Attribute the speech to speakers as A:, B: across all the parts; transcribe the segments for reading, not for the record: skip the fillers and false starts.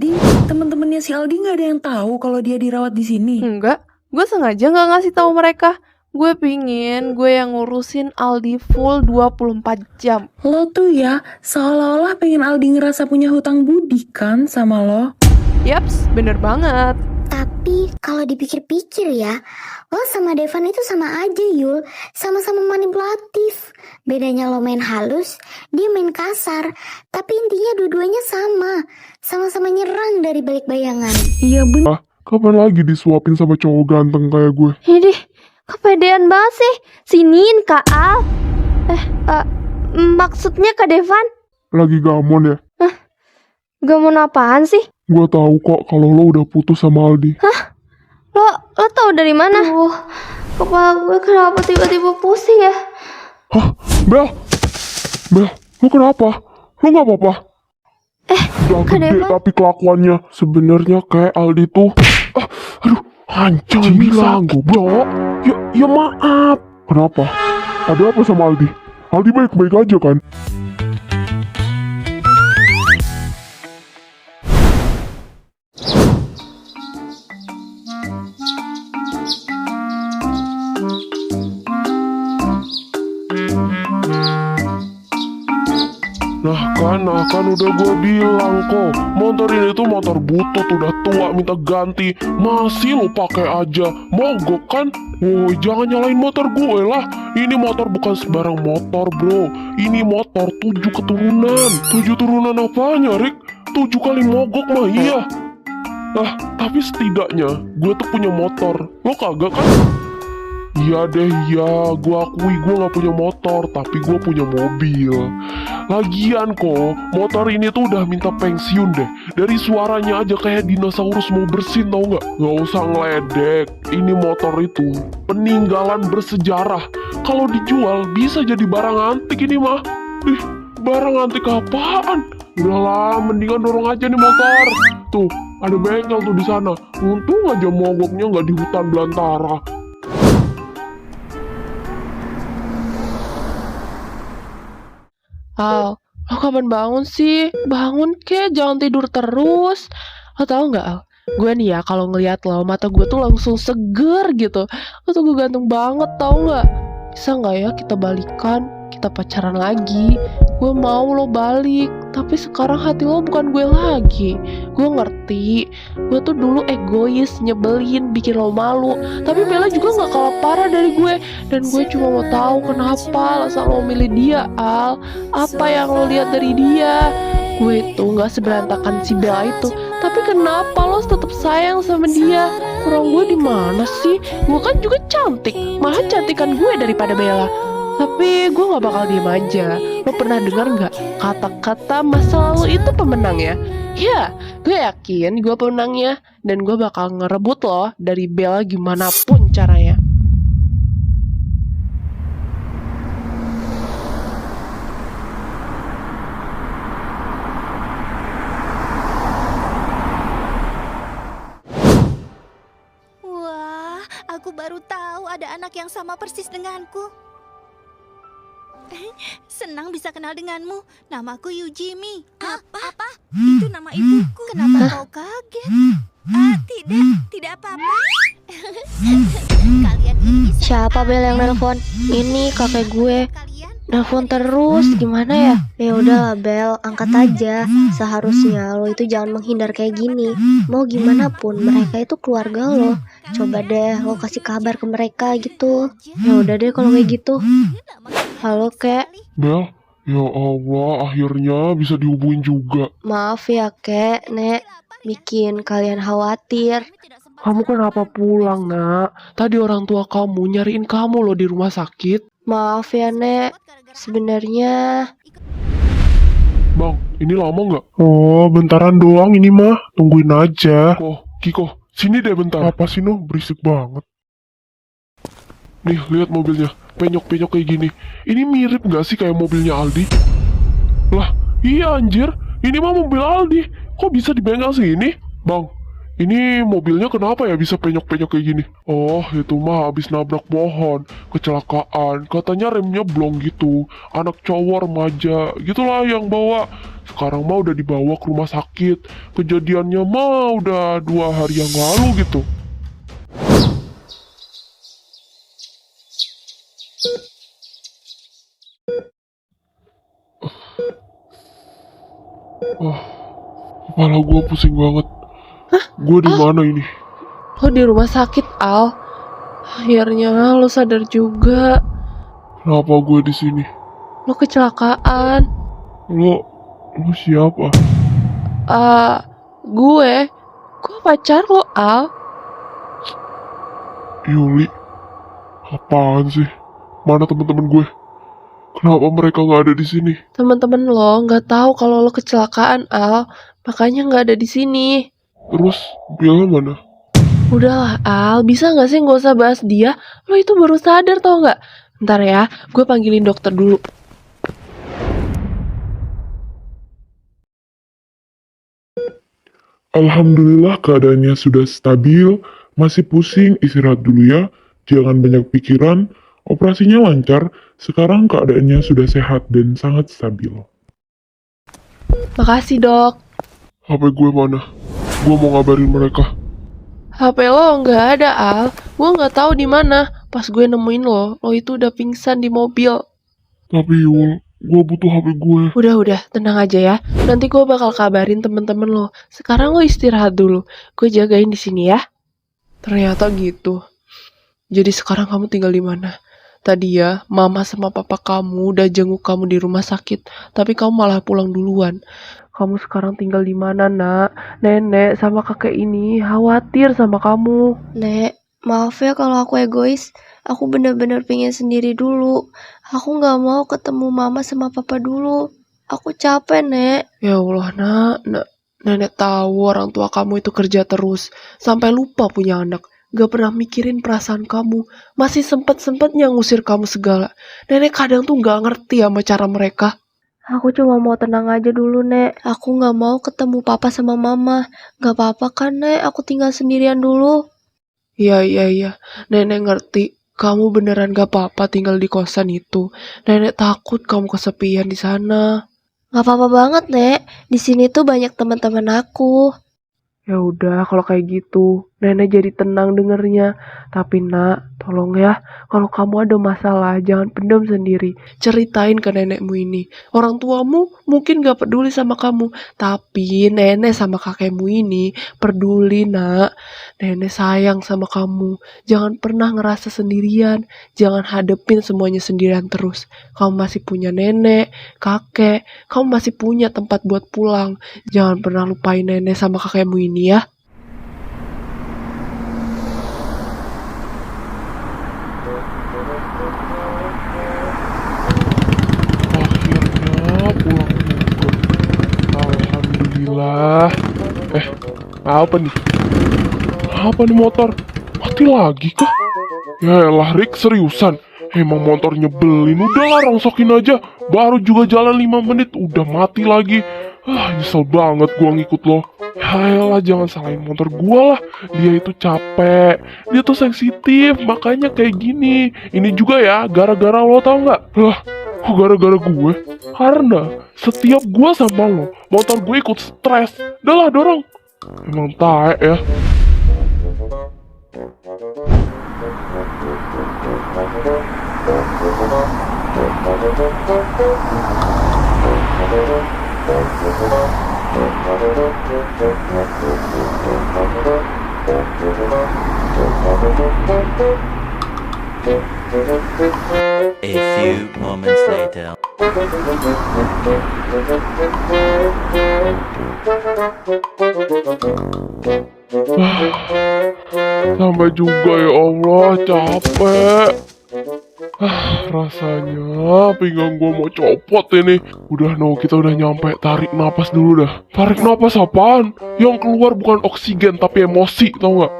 A: Di teman-temannya si Aldi nggak ada yang tahu kalau dia dirawat di sini.
B: Enggak, gue sengaja nggak ngasih tahu mereka. Gue pingin gue yang ngurusin Aldi full 24 jam.
A: Lo tuh ya seolah-olah pengen Aldi ngerasa punya hutang budi kan sama lo.
B: Yaps, bener banget.
C: Tapi kalau dipikir-pikir ya, lo sama Devan itu sama aja Yul, sama-sama manipulatif. Bedanya lo main halus, dia main kasar. Tapi intinya dua-duanya sama-sama nyerang dari balik bayangan.
A: Iya bener.
D: Kapan lagi disuapin sama cowok ganteng kayak gue?
E: Ini kepedean banget sih. Siniin Kak Al. Maksudnya Kak Devan?
D: Lagi gamon ya?
E: Gamon apaan sih?
D: Gue tahu kok kalau lo udah putus sama Aldi.
E: Lo tahu dari mana? Kepala gue kenapa tiba-tiba pusing ya?
D: Hah? Bel, lo kenapa? Lo nggak apa-apa? Udah
E: Kak
D: gede
E: Devan?
D: tapi kelakuannya sebenarnya kayak Aldi tuh. Aduh, jangan bilang goblok. Ya maaf. Kenapa? Ada apa sama Aldi? Aldi baik-baik aja kan? Nah kan udah gue bilang kok, motor ini tuh motor butut, udah tua minta ganti, masih lo pakai aja, mogok kan? Woi, jangan nyalain motor gue lah. Ini motor bukan sembarang motor bro, ini motor 7 keturunan. 7 turunan apanya Rick? 7 kali mogok mah iya. Nah, tapi setidaknya gue tuh punya motor, lo kagak kan? Iya deh, ya, gue akui gue gak punya motor, tapi gue punya mobil. Lagian kok, motor ini tuh udah minta pensiun deh. Dari suaranya aja kayak dinosaurus mau bersin, tau gak? Gak usah ngeledek, ini motor itu peninggalan bersejarah. Kalau dijual bisa jadi barang antik ini mah. Ih, barang antik apaan? Udahlah, mendingan dorong aja nih motor. Tuh, ada bengkel tuh di sana. Untung aja mogoknya gak di hutan belantara.
B: Al, lo kapan bangun sih? Bangun ke, jangan tidur terus. Lo tau gak, Al? Gue nih ya, kalau ngeliat lo, mata gue tuh langsung seger gitu. Lo tuh gue ganteng banget, tau gak? Bisa gak ya kita balikan? Kita pacaran lagi? Gue mau lo balik, tapi sekarang hati lo bukan gue lagi. Gue ngerti, gue tuh dulu egois, nyebelin, bikin lo malu. Tapi Bella juga gak kalah parah dari gue. Dan gue cuma mau tahu kenapa alasan lo milih dia, Al. Apa yang lo lihat dari dia? Gue itu gak seberantakan si Bella itu. Tapi kenapa lo tetap sayang sama dia? Kurang gue di mana sih? Gue kan juga cantik, malah cantikan gue daripada Bella. Tapi gue gak bakal diem aja. Lo pernah dengar gak kata-kata masa lalu itu pemenang ya? Ya, gue yakin gue pemenangnya. Dan gue bakal ngerebut lo dari Bella gimana pun caranya.
F: Wah, aku baru tahu ada anak yang sama persis denganku. Senang bisa kenal denganmu. Namaku Yujimi. Apa? Itu nama ibuku. Kenapa kau kaget? Tidak apa-apa. Kalian ini
E: Siapa Bel yang nelpon? Ini kakek gue.
F: kalian.
E: Nelpon terus, gimana ya? Ya udahlah Bel, angkat aja. Seharusnya lo itu jangan menghindar kayak gini. Mau gimana pun, mereka itu keluarga lo. Coba deh lo kasih kabar ke mereka gitu. Ya udah deh kalau kayak gitu. Halo Kek,
D: Bel, ya Allah, akhirnya bisa dihubungin juga.
E: maaf ya Kek, Nek, bikin kalian khawatir.
B: Kamu kenapa pulang, nak? Tadi orang tua kamu nyariin kamu loh di rumah sakit.
E: Maaf ya Nek, sebenarnya
D: Bang, ini lama nggak? Oh, bentaran doang ini mah. Tungguin aja. Kiko, sini deh bentar. Apa sih no? Berisik banget. Nih, lihat mobilnya. Penyok-penyok kayak gini. Ini mirip nggak sih kayak mobilnya Aldi? Lah, iya anjir. Ini mah mobil Aldi. Kok bisa di bengkel sini? Bang, Ini mobilnya kenapa ya bisa penyok-penyok kayak gini? Oh, itu mah habis nabrak pohon, kecelakaan. Katanya remnya blong gitu. Anak cowok remaja, gitulah yang bawa. Sekarang mah udah dibawa ke rumah sakit. Kejadiannya mah udah 2 hari yang lalu gitu. Oh, kepala gue pusing banget. Gue di mana ini?
B: Lo di rumah sakit, Al. Akhirnya lo sadar juga.
D: Kenapa gue di sini?
B: Lo kecelakaan.
D: Lo siapa?
B: Gue pacar lo, Al.
D: Yuli, apaan sih? Mana teman-teman gue? Kenapa mereka nggak ada di sini?
B: Teman-teman lo nggak tahu kalau lo kecelakaan, Al. Makanya nggak ada di sini.
D: Terus Bella mana?
B: Udahlah, Al. Bisa nggak sih nggak usah bahas dia? Lo itu baru sadar tau nggak? Ntar ya, gue panggilin dokter dulu.
D: Alhamdulillah keadaannya sudah stabil. Masih pusing, istirahat dulu ya. Jangan banyak pikiran. Operasinya lancar. Sekarang keadaannya sudah sehat dan sangat stabil.
B: Makasih, Dok.
D: HP gue mana? Gue mau ngabarin mereka.
B: HP lo nggak ada, Al. Gue nggak tahu di mana. Pas gue nemuin lo itu udah pingsan di mobil.
D: Tapi Yul, gue butuh HP gue.
B: Udah, tenang aja ya. Nanti gue bakal kabarin temen-temen lo. Sekarang lo istirahat dulu. Gue jagain di sini ya. Ternyata gitu. Jadi sekarang kamu tinggal di mana? Tadi ya, mama sama papa kamu udah jenguk kamu di rumah sakit. Tapi kamu malah pulang duluan. Kamu sekarang tinggal di mana, Nak? Nenek sama kakek ini khawatir sama kamu.
E: Nek, maaf ya kalau aku egois. Aku bener-bener pengen sendiri dulu. Aku gak mau ketemu mama sama papa dulu. Aku capek, Nek.
B: Ya Allah, Nak. Nenek tahu orang tua kamu itu kerja terus. Sampai lupa punya anak. Gak pernah mikirin perasaan kamu. Masih sempet-sempetnya ngusir kamu segala. Nenek kadang tuh gak ngerti sama cara mereka. Aku cuma mau tenang aja dulu, Nek.
E: Aku gak mau ketemu papa sama mama. Gak apa-apa kan, Nek? Aku tinggal sendirian dulu.
B: Iya. Nenek ngerti. Kamu beneran gak apa-apa tinggal di kosan itu. Nenek takut kamu kesepian di sana.
E: Gak apa-apa banget, Nek. Di sini tuh banyak teman-teman aku.
B: Ya udah, kalau kayak gitu, Nenek jadi tenang dengernya. Tapi Nak, tolong ya, kalau kamu ada masalah, jangan pendam sendiri. Ceritain ke nenekmu ini. Orang tuamu mungkin gak peduli sama kamu, tapi nenek sama kakekmu ini peduli, Nak. Nenek sayang sama kamu. Jangan pernah ngerasa sendirian. Jangan hadepin semuanya sendirian terus. Kamu masih punya nenek, kakek. Kamu masih punya tempat buat pulang. Jangan pernah lupain nenek sama kakekmu ini ya.
D: Akhirnya pulang juga. Alhamdulillah. Apa nih? Apa nih motor? Mati lagi kah? Ya elah Rick, seriusan. Emang motor nyebelin. Udahlah rongsokin aja. Baru juga jalan 5 menit udah mati lagi. Nyesel banget gua ngikut lo. Ya elah, jangan salahin motor gua lah. Dia itu capek. Dia tuh sensitif, makanya kayak gini. Ini juga ya, gara-gara lo, tau nggak? Kok gara-gara gue? Karena setiap gua sama lo, motor gue ikut stres. Udah lah, dorong. Emang tae ya.
G: A few moments later.
D: Sampai juga ya Allah, capek. Rasanya pinggang gua mau copot ini. Udah kita udah nyampe. Tarik napas dulu dah. Tarik napas apaan? Yang keluar bukan oksigen tapi emosi, tau nggak?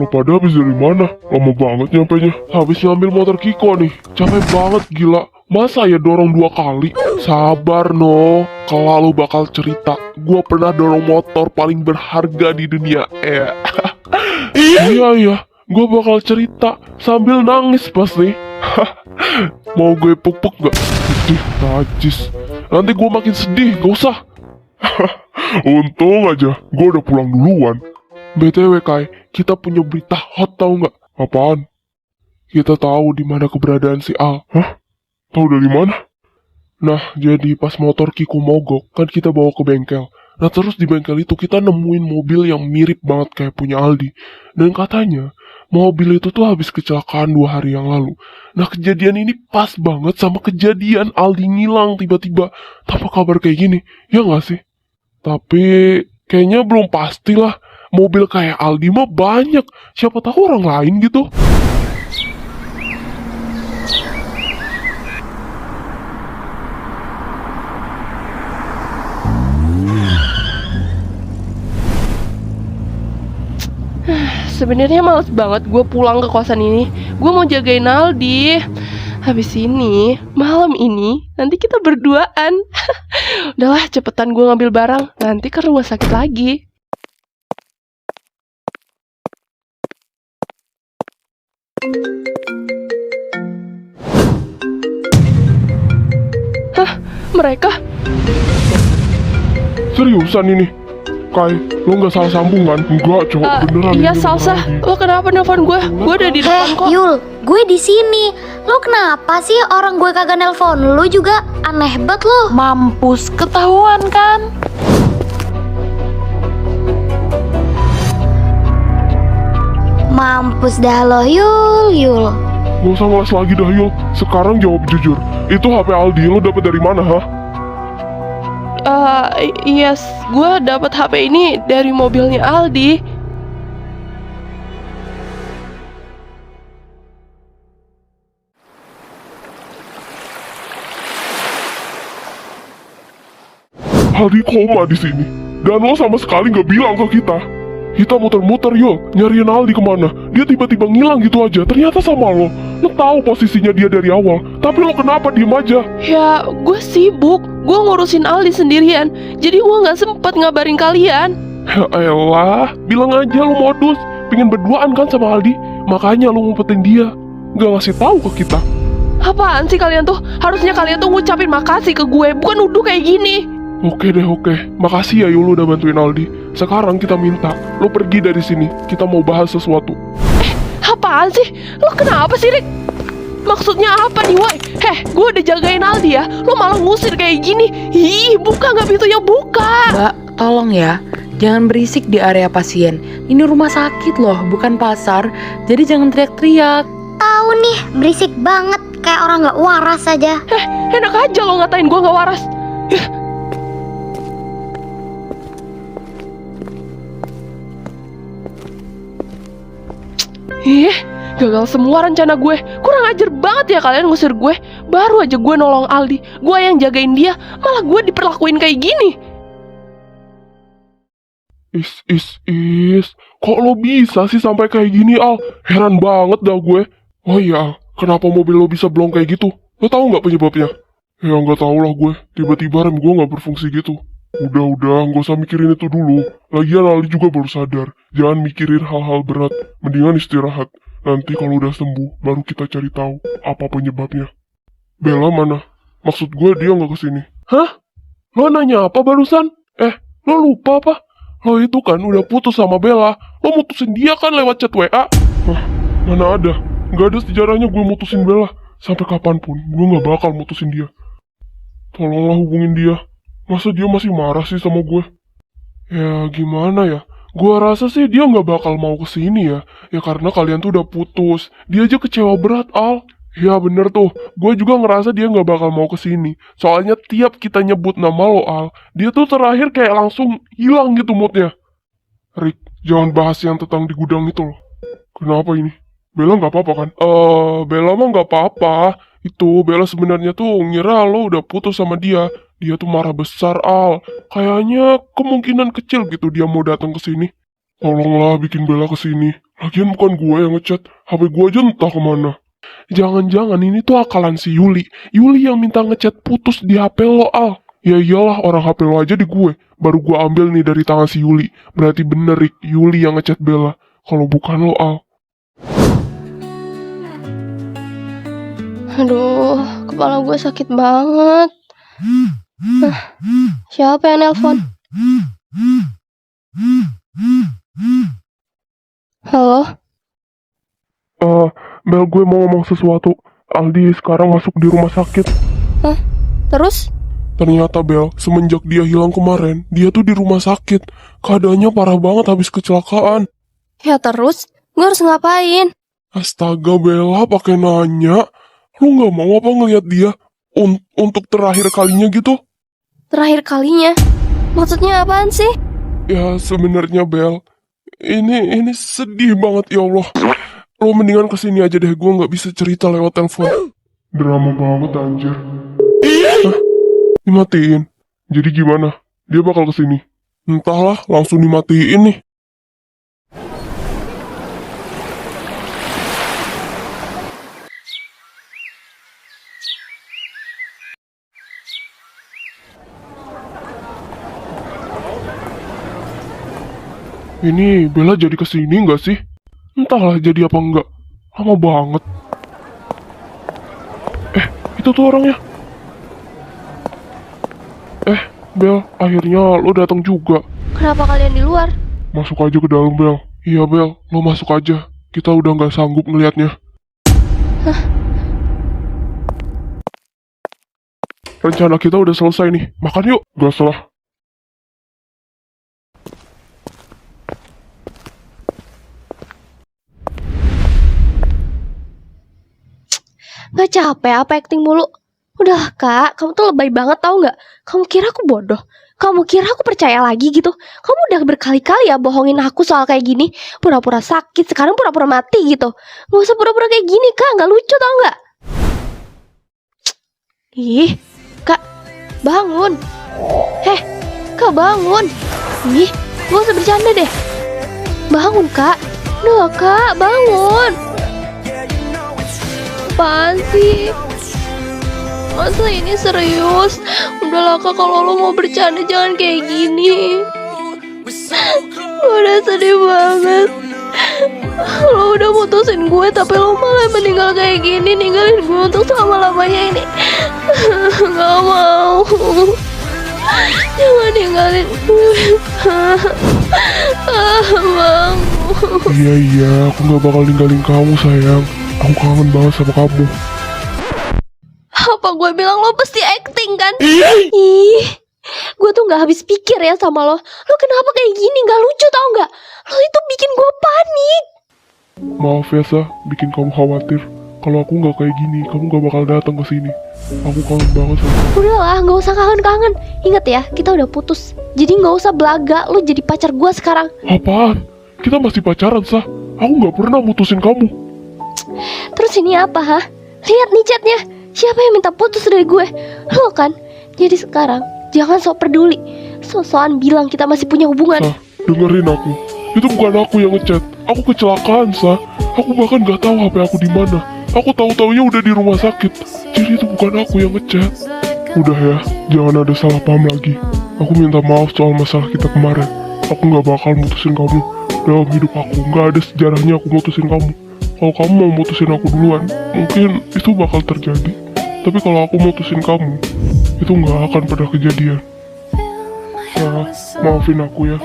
D: Lo pada habis dari mana? Lama banget nyampenya. Habis ngambil motor Kiko nih. Capek banget gila. Masa ya dorong 2 kali? Sabar no, kalau lu bakal cerita, gua pernah dorong motor paling berharga di dunia. Iya, gua bakal cerita sambil nangis pasti. Mau gue pupuk gak? Sedih, najis. Nanti gua makin sedih, gak usah. Untung aja, gua udah pulang duluan. BTW Kai, kita punya berita hot tau nggak? Apaan? Kita tahu di mana keberadaan si Al. Hah? Tahu dari mana? Nah, jadi pas motor Kiku mogok, kan kita bawa ke bengkel. Nah, terus di bengkel itu kita nemuin mobil yang mirip banget kayak punya Aldi. Dan katanya, mobil itu tuh habis kecelakaan 2 hari yang lalu. Nah, kejadian ini pas banget sama kejadian Aldi ngilang tiba-tiba tanpa kabar kayak gini. Ya nggak sih? Tapi, kayaknya belum pastilah. Mobil kayak Aldi mah banyak. Siapa tahu orang lain gitu.
B: Sebenarnya males banget gue pulang ke kosan ini. Gue mau jagain Aldi. Habis ini, malam ini, nanti kita berduaan. Udahlah, cepetan gue ngambil barang. Nanti ke rumah sakit lagi. Hah? Mereka?
D: Seriusan ini? Kai, lo nggak salah sambung kan? Enggak, cowok beneran.
B: Iya,
D: ini
B: Salsa.
D: beneran.
B: Lo kenapa nelfon gue? Gue udah di depan kok.
C: Yul, gue di sini. Lo kenapa sih orang gue kagak nelpon? Lo juga aneh banget lo.
A: Mampus, ketahuan kan?
C: Mampus dah lo, Yul.
D: Gak usah ngeles lagi dah, Yul. Sekarang jawab jujur. Itu HP Aldi lo dapet dari mana, ha?
B: Yes, gue dapat HP ini dari mobilnya Aldi.
D: Aldi koma di sini. Dan lo sama sekali nggak bilang ke kita. Kita muter-muter, Yul, nyariin Aldi kemana. Dia tiba-tiba ngilang gitu aja. Ternyata sama lo. Lo tahu posisinya dia dari awal. Tapi lo kenapa diem aja?
B: Ya, gue sibuk. Gue ngurusin Aldi sendirian. Jadi gue nggak sempet ngabarin kalian.
D: Ya elah, bilang aja lo modus. Pengen berduaan kan sama Aldi. Makanya lo ngumpetin dia. Nggak ngasih tahu ke kita.
B: Apaan sih kalian tuh? Harusnya kalian tuh ngucapin makasih ke gue, bukan nuduh kayak gini.
D: Oke deh, oke. Makasih ya Yul udah bantuin Aldi. Sekarang kita minta lo pergi dari sini. Kita mau bahas sesuatu.
B: Apaan sih? Lo kenapa sih, Rick? Maksudnya apa nih, woi? Gue udah jagain Aldi ya. Lo malah ngusir kayak gini. Ih, buka nggak pintunya, buka.
A: Mbak, tolong ya. Jangan berisik di area pasien. Ini rumah sakit loh, bukan pasar. Jadi jangan teriak-teriak.
C: Tahu nih, berisik banget kayak orang nggak waras aja.
B: Enak aja lo ngatain gue nggak waras. Gagal semua rencana gue. Kurang ajar banget ya kalian ngusir gue. Baru aja gue nolong Aldi, gue yang jagain dia, malah gue diperlakuin kayak gini.
D: Is. Kok lo bisa sih sampai kayak gini, Al? Heran banget dah gue. Oh iya, Al. Kenapa mobil lo bisa blong kayak gitu? Lo tahu nggak penyebabnya? Ya nggak tahu lah gue. Tiba-tiba rem gue nggak berfungsi gitu. Udah, nggak usah mikirin itu dulu. Lagian Ali juga baru sadar. Jangan mikirin hal-hal berat. Mendingan istirahat. Nanti kalau udah sembuh, baru kita cari tahu apa penyebabnya. Bella mana? Maksud gue dia nggak kesini. Hah? Lo nanya apa barusan? Lo lupa apa? Lo itu kan udah putus sama Bella. Lo mutusin dia kan lewat chat WA. Hah? Mana ada? Nggak ada sejarahnya gue mutusin Bella. Sampai kapanpun, gue nggak bakal mutusin dia. Tolonglah hubungin dia. Masa dia masih marah sih sama gue? Ya gimana ya? Gua rasa sih dia nggak bakal mau kesini ya. Ya karena kalian tuh udah putus. Dia aja kecewa berat, Al. Ya bener tuh. Gue juga ngerasa dia nggak bakal mau kesini. Soalnya tiap kita nyebut nama lo, Al, dia tuh terakhir kayak langsung hilang gitu moodnya. Rick, jangan bahas yang tentang di gudang itu loh. Kenapa ini? Bella nggak apa-apa kan? Bella mah nggak apa-apa. Itu Bella sebenarnya tuh ngira lo udah putus sama dia. Dia tuh marah besar, Al. Kayaknya kemungkinan kecil gitu dia mau datang ke sini. Tolonglah bikin Bella ke sini. Lagian bukan gue yang ngechat, HP gue aja entah kemana. Jangan-jangan ini tuh akalan si Yuli. Yuli yang minta ngechat putus di HP lo, Al. Ya iyalah, orang HP lo aja di gue. Baru gue ambil nih dari tangan si Yuli. Berarti bener, Rick, Yuli yang ngechat Bella. Kalau bukan lo, Al.
E: Aduh, kepala gue sakit banget. Siapa yang nelpon? Halo?
D: Bel, gue mau ngomong sesuatu. Aldi sekarang masuk di rumah sakit.
E: Terus?
D: Ternyata Bel, semenjak dia hilang kemarin, dia tuh di rumah sakit. Keadaannya parah banget habis kecelakaan.
E: Ya terus? Gue harus ngapain?
D: Astaga Bella, pakai nanya. Lu gak mau apa ngeliat dia? Untuk terakhir kalinya gitu?
E: Terakhir kalinya? Maksudnya apaan sih?
D: Ya sebenarnya Bel, ini sedih banget ya Allah. Lo mendingan kesini aja deh, gue gak bisa cerita lewat telepon. Drama banget anjir. Hah? Dimatiin? Jadi gimana? Dia bakal kesini? Entahlah, langsung dimatiin nih. Ini Bella jadi kesini nggak sih? Entahlah jadi apa enggak. Lama banget. Itu tuh orangnya. Bel, akhirnya lo datang juga.
E: Kenapa kalian di luar?
D: Masuk aja ke dalam, Bel. Iya, Bel, lo masuk aja. Kita udah nggak sanggup ngelihatnya. Rencana kita udah selesai nih. Makan yuk. Gak salah.
E: Gak capek apa acting mulu? Udah kak, kamu tuh lebay banget tau gak? Kamu kira aku bodoh? Kamu kira aku percaya lagi gitu? Kamu udah berkali-kali ya bohongin aku soal kayak gini. Pura-pura sakit, sekarang pura-pura mati gitu. Gak usah pura-pura kayak gini kak, gak lucu tau gak? Ih, kak, bangun. Kak bangun. Ih, gak usah bercanda deh. Bangun kak. Udah kak, bangun. Apaan sih? Masa ini serius? Udahlah kak, kalau lo mau bercanda jangan kayak gini. Udah sedih banget. Lo udah mutusin gue tapi lo malah meninggal kayak gini. Ninggalin gue untuk selama-lamanya ini. Gak mau. Jangan ninggalin gue. Bang.
D: Iya, aku gak bakal ninggalin kamu sayang. Aku kangen banget sama kamu.
E: Apa gue bilang lo pasti acting kan? Ih, gue tuh gak habis pikir ya sama lo. Lo kenapa kayak gini? Gak lucu tau gak? Lo itu bikin gue panik.
D: Maaf ya, Sa, bikin kamu khawatir. Kalau aku nggak kayak gini, kamu nggak bakal datang ke sini. Aku kangen banget sama kamu.
E: Udahlah, gak usah kangen-kangen. Ingat ya, kita udah putus. Jadi gak usah belaga, lo jadi pacar gue sekarang.
D: Apaan? Kita masih pacaran, Sa. Aku nggak pernah mutusin kamu.
E: Terus ini apa, ha? Lihat nih chatnya. Siapa yang minta putus dari gue? Lo kan? Jadi sekarang, jangan sok peduli. So-soan bilang kita masih punya hubungan.
D: Sa, dengerin aku. Itu bukan aku yang ngechat. Aku kecelakaan, Sa. Aku bahkan nggak tahu HP aku di mana. Aku tahu-taunya udah di rumah sakit. Jadi itu bukan aku yang ngechat. Udah ya, jangan ada salah paham lagi. Aku minta maaf soal masalah kita kemarin. Aku nggak bakal mutusin kamu. Dalam hidup aku, nggak ada sejarahnya aku mutusin kamu. Kalau kamu mau mutusin aku duluan, mungkin itu bakal terjadi. Tapi kalau aku mutusin kamu, itu nggak akan pernah kejadian. Nah, maafin aku ya.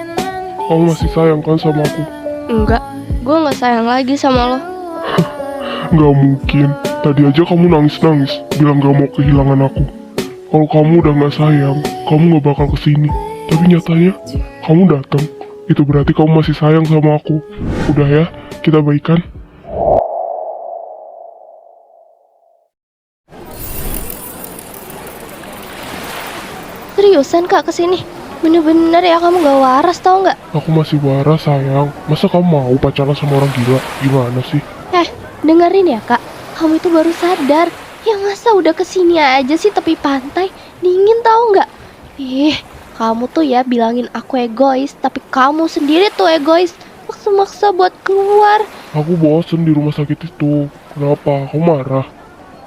D: Kamu masih sayang kan sama aku?
E: Enggak, gue gak sayang lagi sama lo.
D: Nggak mungkin. Tadi aja kamu nangis-nangis, bilang gak mau kehilangan aku. Kalau kamu udah nggak sayang, kamu nggak bakal kesini. Tapi nyatanya, kamu datang. Itu berarti kamu masih sayang sama aku. Udah ya, kita baikan.
E: Seriusan kak kesini? Bener-bener ya kamu gak waras tau gak?
D: Aku masih waras sayang. Masa kamu mau pacaran sama orang gila? Gimana sih?
E: Dengerin ya kak, kamu itu baru sadar. Ya masa udah kesini aja sih tepi pantai? Dingin tau gak? Kamu tuh ya bilangin aku egois, tapi kamu sendiri tuh egois. maksa-maksa buat keluar.
D: Aku bosen di rumah sakit itu. Kenapa? Kamu marah?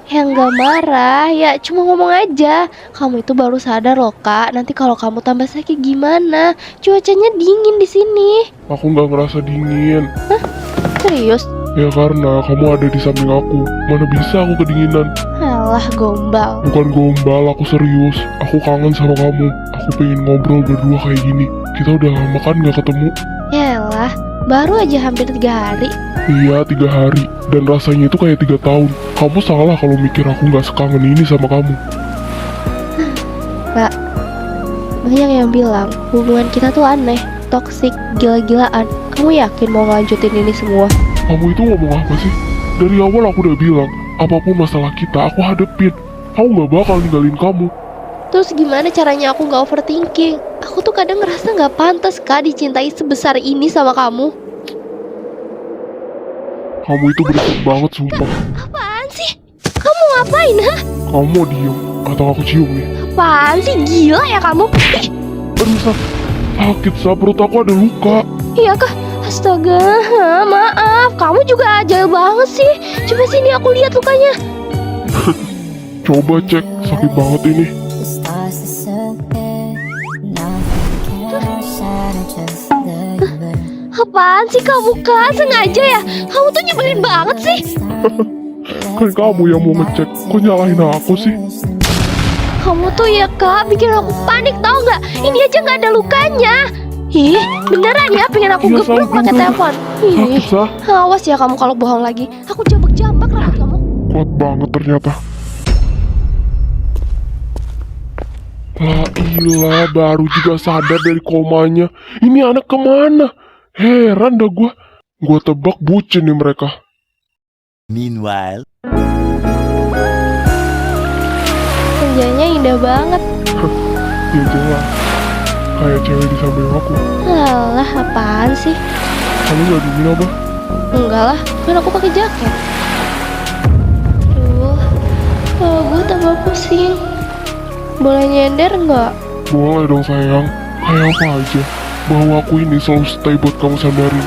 E: Ya nggak marah, ya cuma ngomong aja. Kamu itu baru sadar loh kak, nanti kalau kamu tambah sakit gimana? Cuacanya dingin di sini.
D: Aku nggak ngerasa dingin.
E: Serius?
D: Ya karena kamu ada di samping aku. Mana bisa aku kedinginan?
E: Alah gombal.
D: Bukan gombal, aku serius. Aku kangen sama kamu. Aku pengen ngobrol berdua kayak gini. Kita udah lama kan nggak ketemu?
E: Yalah, baru aja hampir 3 hari.
D: Iya, 3 hari. Dan rasanya itu kayak 3 tahun. Kamu salah kalau mikir aku nggak sekangen ini sama kamu.
E: Kak, banyak yang bilang hubungan kita tuh aneh, toksik, gila-gilaan. Kamu yakin mau ngelanjutin ini semua?
D: Kamu itu ngomong apa sih? Dari awal aku udah bilang, apapun masalah kita aku hadepin. Aku nggak bakal ninggalin kamu.
E: Terus gimana caranya aku nggak overthinking? Aku tuh kadang ngerasa nggak pantas kak dicintai sebesar ini sama kamu.
D: Kamu itu berisik banget, sumpah.
E: Apaan sih? Kamu ngapain, ha?
D: Kamu mau diem atau aku cium nih?
E: Apaan sih? Gila ya kamu? Ih,
D: Aduh, sakit, Sa. Perut aku ada luka.
E: iya kah? Astaga, maaf. Kamu juga ajaib banget sih. Coba sini aku lihat lukanya.
D: Coba cek, sakit banget ini.
E: Apaan sih kamu kak? Sengaja ya? Kamu tuh nyebelin banget sih.
D: Kan kamu yang mau ngecek, kok nyalahin aku sih?
E: Kamu tuh ya kak, bikin aku panik tau nggak? Ini aja nggak ada lukanya. Ih, beneran ya pengen aku
D: Iya,
E: geprek
D: Sa,
E: pakai
D: bener.
E: telepon.
D: Sakit,
E: Ih,
D: Sa.
E: awas ya kamu kalau bohong lagi. Aku jambak-jambak rambut kamu.
D: Kuat banget ternyata. Lah ilah, baru juga sadar dari komanya. Ini anak kemana? Heran dah gua. Gua tebak bucin nih mereka.
G: Meanwhile,
E: Senjanya indah banget.
D: Ya jelas. Kayak cewek di samping aku.
E: Alah, apaan sih?
D: Kamu gak dingin apa?
E: Enggak lah, kan aku pakai jaket. Duh, gue tambah pusing. Boleh nyender nggak?
D: Boleh dong sayang. Kayak apa aja. Bahwa aku ini selalu stay buat kamu sandarin.